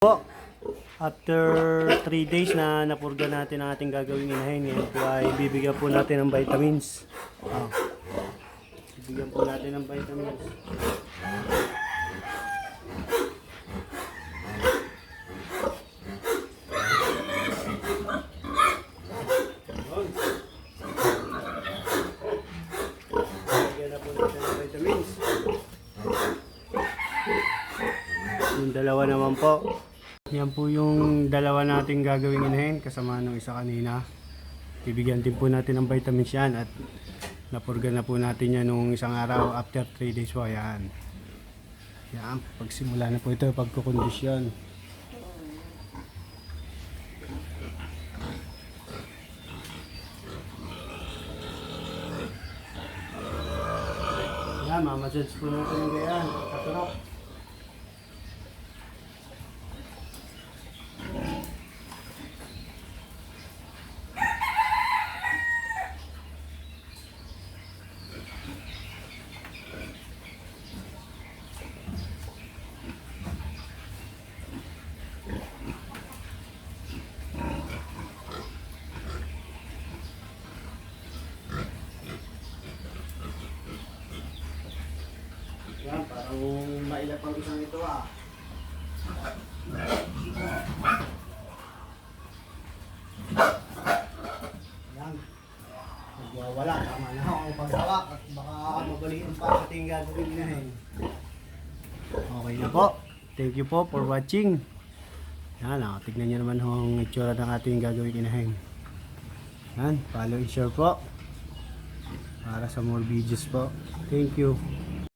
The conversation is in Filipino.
Po, after 3 days na napurga natin ang ating gagawing inahin, ngayon po ay bibigyan po natin ng vitamins. Bibigyan po natin ng vitamins. Bibigyan na po natin ng vitamins. Yung dalawa naman po. Yan po yung dalawa nating gagawing inahin kasama nung isa kanina. Bibigyan din po natin ng vitamins yan at napurga na po natin yan nung isang araw after 3 days po. Yan. Yan. Pagsimula na po ito, pagkukondisyon. Yan, mamassage po natin yung gayan. Katurok. Yan, parang mailap ang isang ito Yan. Nagwawala. Tama na ako ang paghawak at baka mabaliin pa sa ating gagawin inahin. Okay na po. Thank you po for watching. Yan, tignan nyo naman ang itsura ng ating gagawin inahin. Yan, follow and share po para sa more videos po. Thank you.